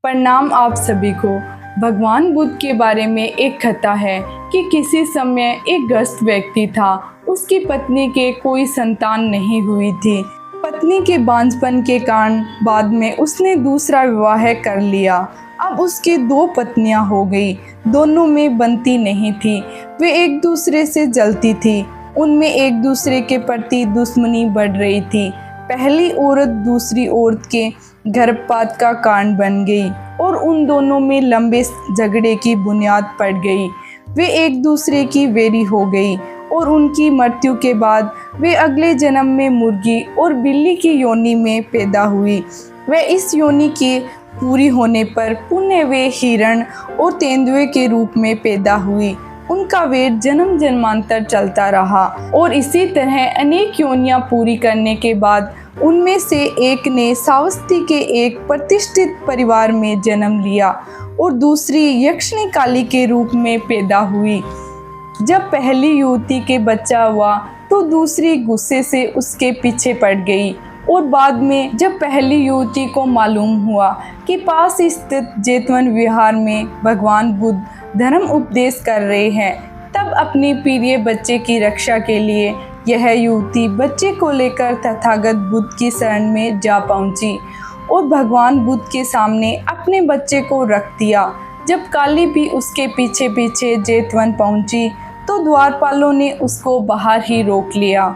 प्रणाम आप सभी को। भगवान बुद्ध के बारे में एक कथा है कि किसी समय एक ग्रस्त व्यक्ति था। उसकी पत्नी के कोई संतान नहीं हुई थी। पत्नी के बांझपन के कारण बाद में उसने दूसरा विवाह कर लिया। अब उसके दो पत्नियां हो गई। दोनों में बनती नहीं थी। वे एक दूसरे से जलती थी। उनमें एक दूसरे के प्रति दुश्मनी बढ़ रही थी। पहली औरत दूसरी औरत के गर्भपात का कारण बन गई और उन दोनों में लंबे झगड़े की बुनियाद पड़ गई। वे एक दूसरे की वेरी हो गई और उनकी मृत्यु के बाद वे अगले जन्म में मुर्गी और बिल्ली की योनि में पैदा हुई। वे इस योनि के पूरी होने पर पुण्य वे हिरण और तेंदुए के रूप में पैदा हुई। उनका वेद जन्म जन्मांतर चलता रहा और इसी तरह अनेक योनियां पूरी करने के बाद उनमें से एक ने श्रावस्ती के एक प्रतिष्ठित परिवार में जन्म लिया और दूसरी यक्षिणी काली के रूप में पैदा हुई। जब पहली युवती के बच्चा हुआ तो दूसरी गुस्से से उसके पीछे पड़ गई और बाद में जब पहली युवती को मालूम हुआ कि पास स्थित जेतवन विहार में भगवान बुद्ध धर्म उपदेश कर रहे हैं, तब अपने प्रिय बच्चे की रक्षा के लिए यह युवती बच्चे को लेकर तथागत बुद्ध की शरण में जा पहुंची और भगवान बुद्ध के सामने अपने बच्चे को रख दिया। जब काली भी उसके पीछे पीछे जेतवन पहुंची तो द्वारपालों ने उसको बाहर ही रोक लिया।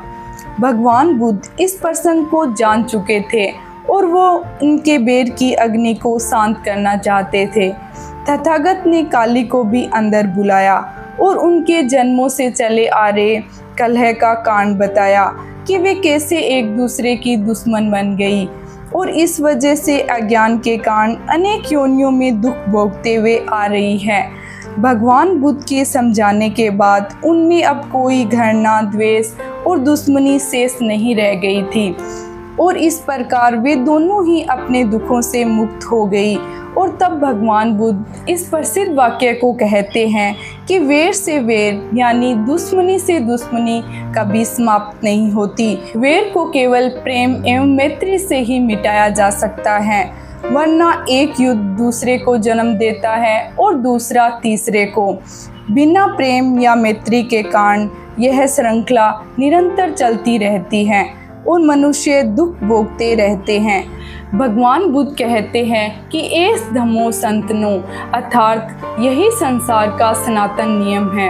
भगवान बुद्ध इस प्रसंग को जान चुके थे और वो उनके बेर की अग्नि को शांत करना चाहते थे। तथागत ने काली को भी अंदर बुलाया और उनके जन्मों से चले आ रहे कलह का कारण बताया कि वे कैसे एक दूसरे की दुश्मन बन गई और इस वजह से अज्ञान के कारण अनेक योनियों में दुख भोगते हुए आ रही है। भगवान बुद्ध के समझाने के बाद उनमें अब कोई घृणा, द्वेष और दुश्मनी शेष नहीं रह गई थी और इस प्रकार वे दोनों ही अपने दुखों से मुक्त हो गई। और तब भगवान बुद्ध इस प्रसिद्ध वाक्य को कहते हैं कि वेर से वेर यानी दुश्मनी से दुश्मनी कभी समाप्त नहीं होती। वेर को केवल प्रेम एवं मैत्री से ही मिटाया जा सकता है, वरना एक युद्ध दूसरे को जन्म देता है और दूसरा तीसरे को। बिना प्रेम या मैत्री के कारण यह श्रृंखला निरंतर चलती रहती है और मनुष्य दुख भोगते रहते हैं। भगवान बुद्ध कहते हैं कि एस धम्मो संतनो, अर्थात यही संसार का सनातन नियम है।